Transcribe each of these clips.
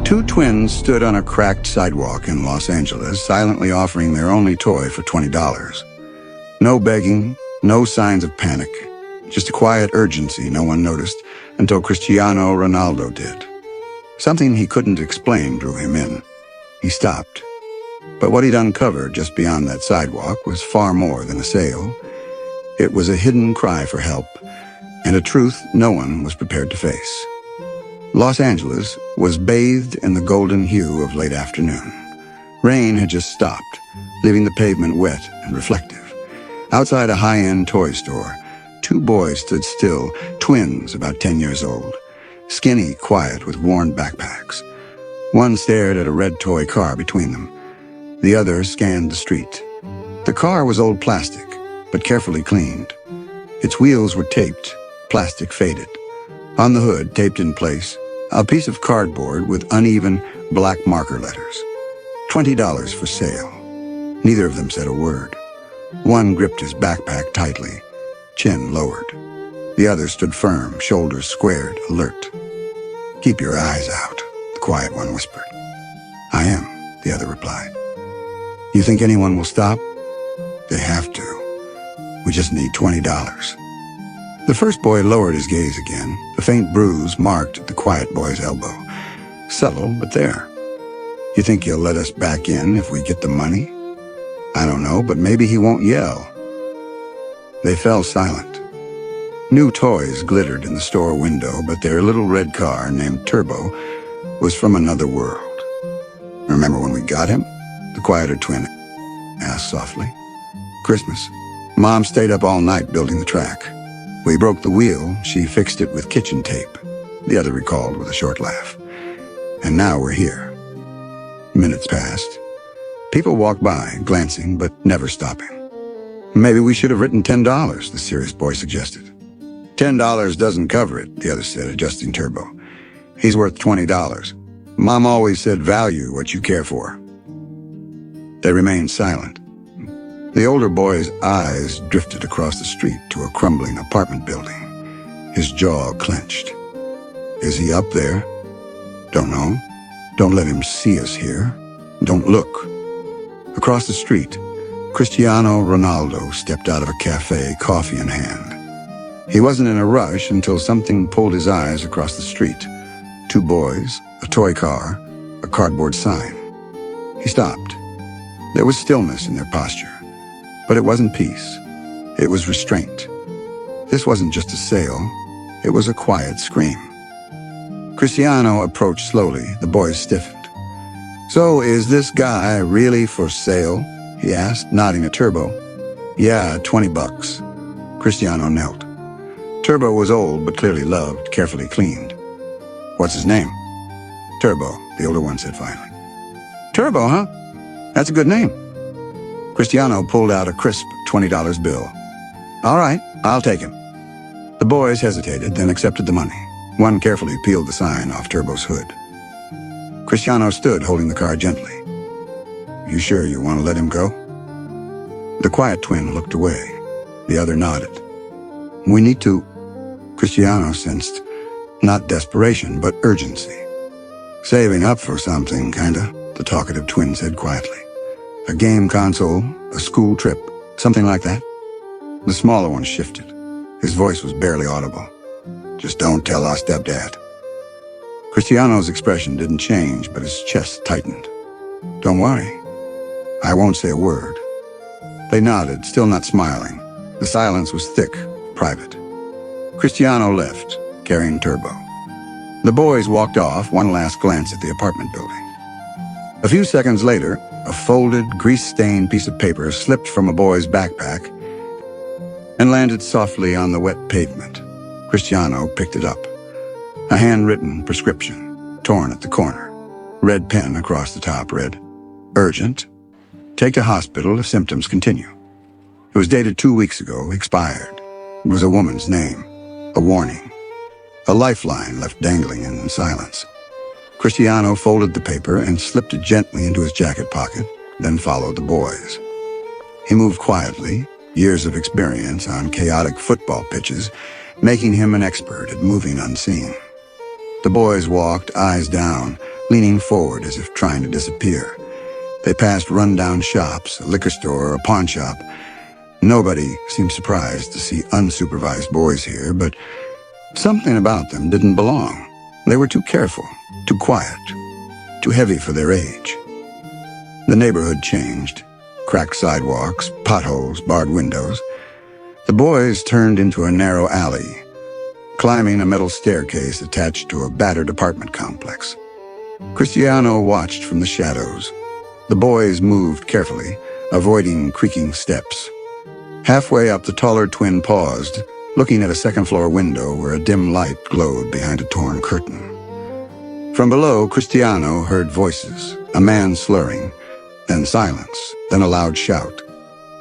Two twins stood on a cracked sidewalk in Los Angeles, silently offering their only toy for $20. No begging, no signs of panic, just a quiet urgency no one noticed until Cristiano Ronaldo did. Something he couldn't explain drew him in. He stopped. But what he'd uncovered just beyond that sidewalk was far more than a sale. It was a hidden cry for help, and a truth no one was prepared to face. Los Angeles was bathed in the golden hue of late afternoon. Rain had just stopped, leaving the pavement wet and reflective. Outside a high-end toy store, two boys stood still, twins about 10 years old, skinny, quiet, with worn backpacks. One stared at a red toy car between them. The other scanned the street. The car was old plastic, but carefully cleaned. Its wheels were taped, plastic faded. On the hood, taped in place, a piece of cardboard with uneven black marker letters. $20 for sale. Neither of them said a word. One gripped his backpack tightly, chin lowered. The other stood firm, shoulders squared, alert. "Keep your eyes out," the quiet one whispered. "I am," the other replied. "You think anyone will stop?" "They have to. We just need $20. The first boy lowered his gaze again. A faint bruise marked the quiet boy's elbow. Subtle, but there. "You think he'll let us back in if we get the money?" "I don't know, but maybe he won't yell." They fell silent. New toys glittered in the store window, but their little red car, named Turbo, was from another world. "Remember when we got him?" the quieter twin asked softly. "Christmas. Mom stayed up all night building the track. We broke the wheel. She fixed it with kitchen tape," the other recalled with a short laugh. "And now we're here." Minutes passed. People walked by, glancing but never stopping. "Maybe we should have written $10, the serious boy suggested. $10 doesn't cover it," the other said, adjusting Turbo. "He's worth $20. Mom always said value what you care for." They remained silent. The older boy's eyes drifted across the street to a crumbling apartment building. His jaw clenched. "Is he up there?" "Don't know. Don't let him see us here. Don't look." Across the street, Cristiano Ronaldo stepped out of a cafe, coffee in hand. He wasn't in a rush until something pulled his eyes across the street. Two boys, a toy car, a cardboard sign. He stopped. There was stillness in their posture. But it wasn't peace. It was restraint. This wasn't just a sale. It was a quiet scream. Cristiano approached slowly. The boys stiffened. "So is this guy really for sale?" he asked, nodding at Turbo. "Yeah, $20. Cristiano knelt. Turbo was old but clearly loved, carefully cleaned. "What's his name?" "Turbo," the older one said finally. "Turbo, huh? That's a good name." Cristiano pulled out a crisp $20 bill. "All right, I'll take him." The boys hesitated, then accepted the money. One carefully peeled the sign off Turbo's hood. Cristiano stood, holding the car gently. "You sure you want to let him go?" The quiet twin looked away. The other nodded. "We need to." Cristiano sensed not desperation, but urgency. "Saving up for something, kinda," the talkative twin said quietly. "A game console, a school trip, something like that?" The smaller one shifted. His voice was barely audible. "Just don't tell our stepdad." Cristiano's expression didn't change, but his chest tightened. "Don't worry. I won't say a word." They nodded, still not smiling. The silence was thick, private. Cristiano left, carrying Turbo. The boys walked off, one last glance at the apartment building. A few seconds later, a folded, grease-stained piece of paper slipped from a boy's backpack and landed softly on the wet pavement. Cristiano picked it up. A handwritten prescription, torn at the corner. Red pen across the top read, "Urgent. Take to hospital if symptoms continue." It was dated 2 weeks ago, expired. It was a woman's name, a warning, a lifeline left dangling in silence. Cristiano folded the paper and slipped it gently into his jacket pocket, then followed the boys. He moved quietly, years of experience on chaotic football pitches, making him an expert at moving unseen. The boys walked, eyes down, leaning forward as if trying to disappear. They passed run-down shops, a liquor store, a pawn shop. Nobody seemed surprised to see unsupervised boys here, but something about them didn't belong. They were too careful, too quiet, too heavy for their age. The neighborhood changed. Cracked sidewalks, potholes, barred windows. The boys turned into a narrow alley, climbing a metal staircase attached to a battered apartment complex. Cristiano watched from the shadows. The boys moved carefully, avoiding creaking steps. Halfway up, the taller twin paused, looking at a second-floor window where a dim light glowed behind a torn curtain. From below, Cristiano heard voices, a man slurring, then silence, then a loud shout.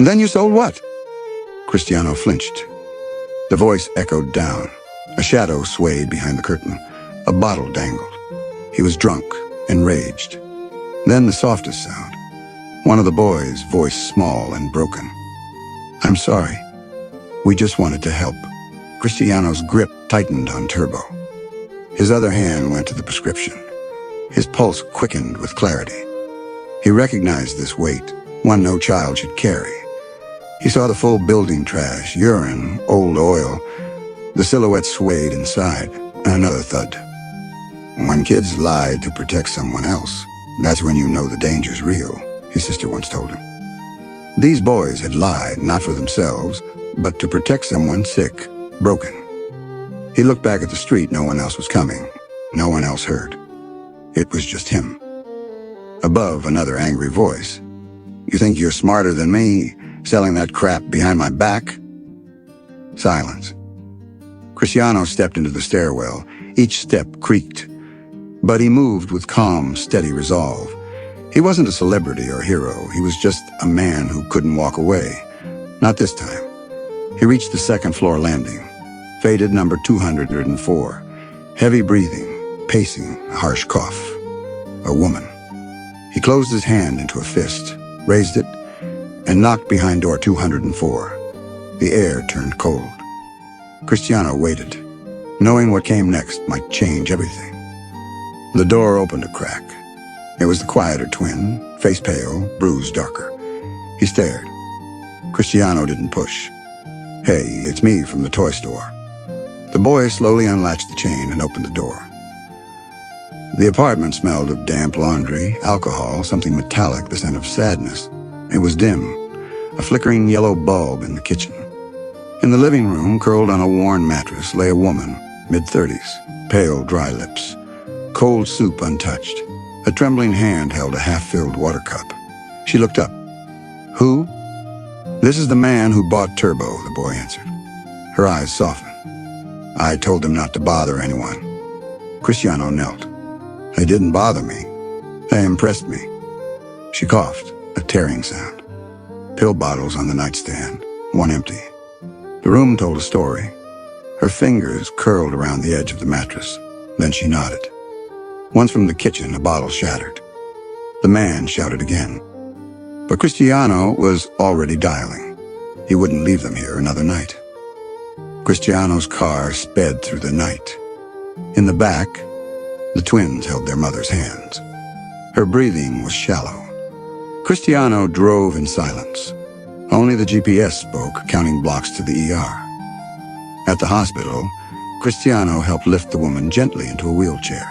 "Then you sold what?" Cristiano flinched. The voice echoed down. A shadow swayed behind the curtain. A bottle dangled. He was drunk, enraged. Then the softest sound. One of the boys, voice small and broken. "I'm sorry. We just wanted to help." Cristiano's grip tightened on Turbo. His other hand went to the prescription. His pulse quickened with clarity. He recognized this weight, one no child should carry. He saw the full building trash, urine, old oil. The silhouette swayed inside, and another thud. "When kids lie to protect someone else, that's when you know the danger's real," his sister once told him. These boys had lied, not for themselves, but to protect someone sick, broken. He looked back at the street. No one else was coming. No one else heard. It was just him. Above, another angry voice. "You think you're smarter than me, selling that crap behind my back?" Silence. Cristiano stepped into the stairwell. Each step creaked. But he moved with calm, steady resolve. He wasn't a celebrity or hero. He was just a man who couldn't walk away. Not this time. He reached the second-floor landing. Faded number 204. Heavy breathing, pacing, a harsh cough. A woman. He closed his hand into a fist, raised it, and knocked behind door 204. The air turned cold. Cristiano waited, knowing what came next might change everything. The door opened a crack. It was the quieter twin, face pale, bruised darker. He stared. Cristiano didn't push. "Hey, it's me from the toy store." The boy slowly unlatched the chain and opened the door. The apartment smelled of damp laundry, alcohol, something metallic, the scent of sadness. It was dim, a flickering yellow bulb in the kitchen. In the living room, curled on a worn mattress, lay a woman, mid-30s, pale, dry lips, cold soup untouched. A trembling hand held a half-filled water cup. She looked up. "Who?" "This is the man who bought Turbo," the boy answered. Her eyes softened. "I told him not to bother anyone." Cristiano knelt. "They didn't bother me. They impressed me." She coughed, a tearing sound. Pill bottles on the nightstand, one empty. The room told a story. Her fingers curled around the edge of the mattress. Then she nodded. Once from the kitchen, a bottle shattered. The man shouted again. But Cristiano was already dialing. He wouldn't leave them here another night. Cristiano's car sped through the night. In the back, the twins held their mother's hands. Her breathing was shallow. Cristiano drove in silence. Only the GPS spoke, counting blocks to the ER. At the hospital, Cristiano helped lift the woman gently into a wheelchair.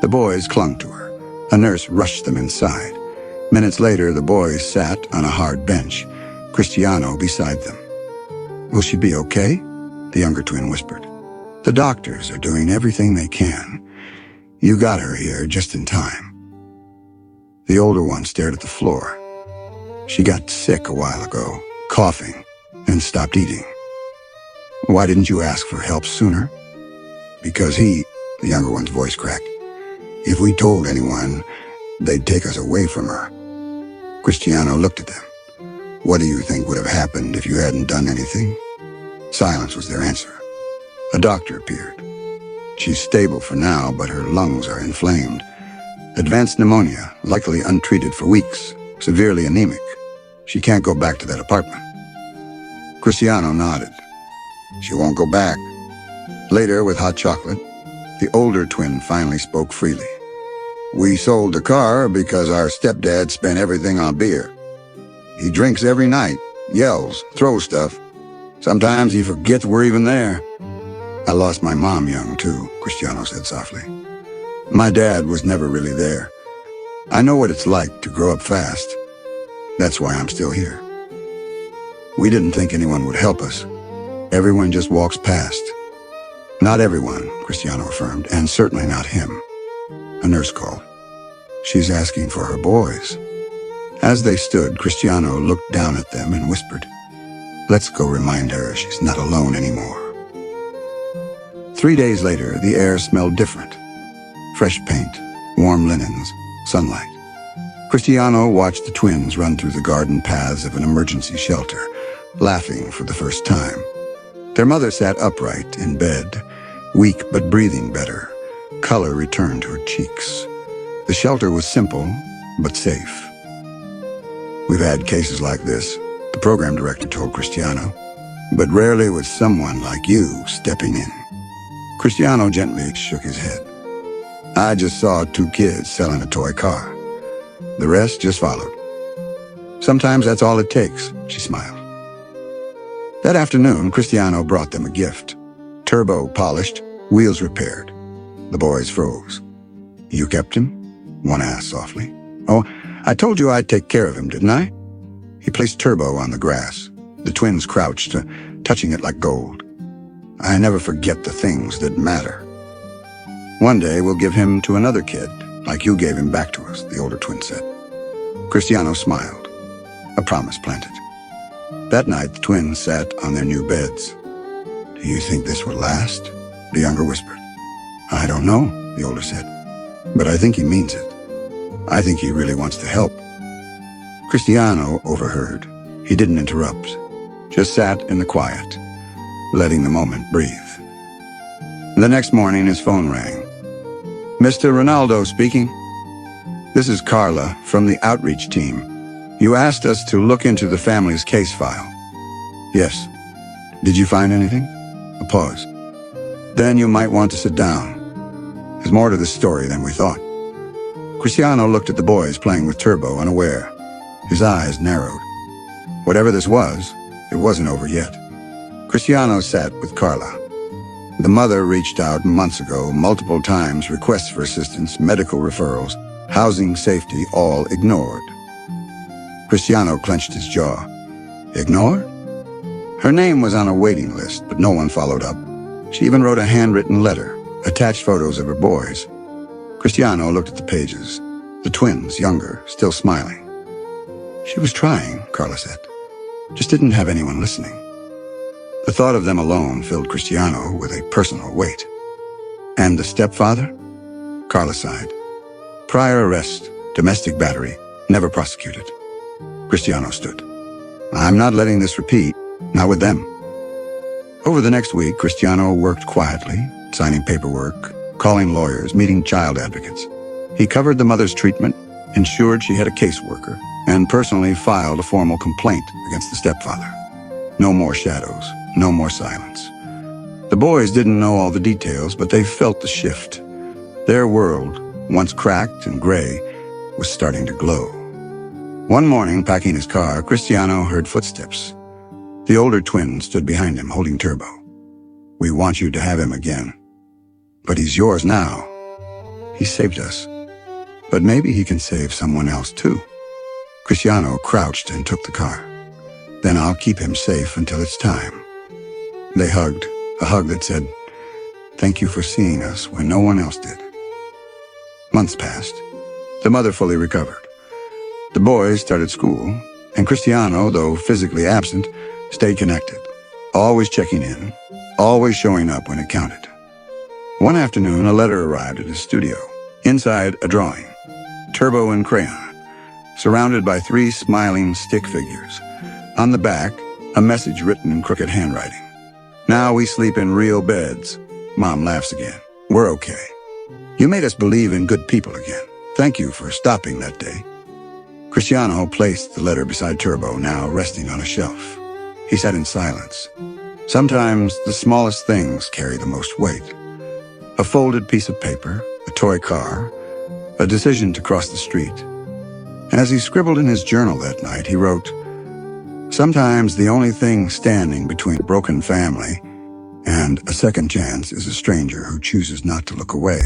The boys clung to her. A nurse rushed them inside. Minutes later, the boys sat on a hard bench, Cristiano beside them. "Will she be okay?" the younger twin whispered. "The doctors are doing everything they can. You got her here just in time." The older one stared at the floor. She got sick a while ago, coughing, and stopped eating. "Why didn't you ask for help sooner?" "Because the younger one's voice cracked. If we told anyone, they'd take us away from her." Cristiano looked at them. "What do you think would have happened if you hadn't done anything?" Silence was their answer. A doctor appeared. "She's stable for now, but her lungs are inflamed. Advanced pneumonia, likely untreated for weeks, severely anemic. She can't go back to that apartment." Cristiano nodded. "She won't go back." Later, with hot chocolate, the older twin finally spoke freely. We sold the car because our stepdad spent everything on beer. He drinks every night, yells, throws stuff. Sometimes he forgets we're even there. I lost my mom young, too, Cristiano said softly. My dad was never really there. I know what it's like to grow up fast. That's why I'm still here. We didn't think anyone would help us. Everyone just walks past. Not everyone, Cristiano affirmed, and certainly not him. A nurse called. She's asking for her boys. As they stood, Cristiano looked down at them and whispered, "Let's go remind her she's not alone anymore." 3 days later, the air smelled different. Fresh paint, warm linens, sunlight. Cristiano watched the twins run through the garden paths of an emergency shelter, laughing for the first time. Their mother sat upright in bed, weak but breathing better. Color returned to her cheeks. The shelter was simple, but safe. "We've had cases like this," the program director told Cristiano, "but rarely with someone like you stepping in." Cristiano gently shook his head. "I just saw 2 kids selling a toy car. The rest just followed. Sometimes that's all it takes," she smiled. That afternoon, Cristiano brought them a gift. Turbo polished, wheels repaired. The boys froze. "You kept him?" one asked softly. "Oh, I told you I'd take care of him, didn't I?" He placed Turbo on the grass. The twins crouched, touching it like gold. "I never forget the things that matter. One day we'll give him to another kid, like you gave him back to us," the older twin said. Cristiano smiled. A promise planted. That night, the twins sat on their new beds. "Do you think this will last?" the younger whispered. "I don't know," the older said, "but I think he means it. I think he really wants to help." Cristiano overheard. He didn't interrupt, just sat in the quiet, letting the moment breathe. The next morning, his phone rang. "Mr. Ronaldo speaking. This is Carla from the outreach team. You asked us to look into the family's case file." "Yes. Did you find anything?" A pause. "Then you might want to sit down. There's more to this story than we thought." Cristiano looked at the boys playing with Turbo, unaware. His eyes narrowed. Whatever this was, it wasn't over yet. Cristiano sat with Carla. The mother reached out months ago, multiple times, requests for assistance, medical referrals, housing safety, all ignored. Cristiano clenched his jaw. Ignored? Her name was on a waiting list, but no one followed up. She even wrote a handwritten letter, attached photos of her boys. Cristiano looked at the pages. The twins, younger, still smiling. "She was trying," Carla said. "Just didn't have anyone listening." The thought of them alone filled Cristiano with a personal weight. "And the stepfather?" Carla sighed. "Prior arrest, domestic battery, never prosecuted." Cristiano stood. "I'm not letting this repeat, not with them." Over the next week, Cristiano worked quietly, signing paperwork, calling lawyers, meeting child advocates. He covered the mother's treatment, ensured she had a caseworker, and personally filed a formal complaint against the stepfather. No more shadows, no more silence. The boys didn't know all the details, but they felt the shift. Their world, once cracked and gray, was starting to glow. One morning, packing his car, Cristiano heard footsteps. The older twin stood behind him, holding Turbo. "We want you to have him again. But he's yours now. He saved us. But maybe he can save someone else too." Cristiano crouched and took the car. "Then I'll keep him safe until it's time." They hugged, a hug that said, "Thank you for seeing us when no one else did." Months passed. The mother fully recovered. The boys started school, and Cristiano, though physically absent, stayed connected, always checking in, always showing up when it counted. One afternoon, a letter arrived at his studio. Inside, a drawing, Turbo in crayon, surrounded by 3 smiling stick figures. On the back, a message written in crooked handwriting. "Now we sleep in real beds." Mom laughs again. "We're okay. You made us believe in good people again. Thank you for stopping that day." Cristiano placed the letter beside Turbo, now resting on a shelf. He sat in silence. Sometimes the smallest things carry the most weight. A folded piece of paper, a toy car, a decision to cross the street. As he scribbled in his journal that night, he wrote, "Sometimes the only thing standing between a broken family and a second chance is a stranger who chooses not to look away."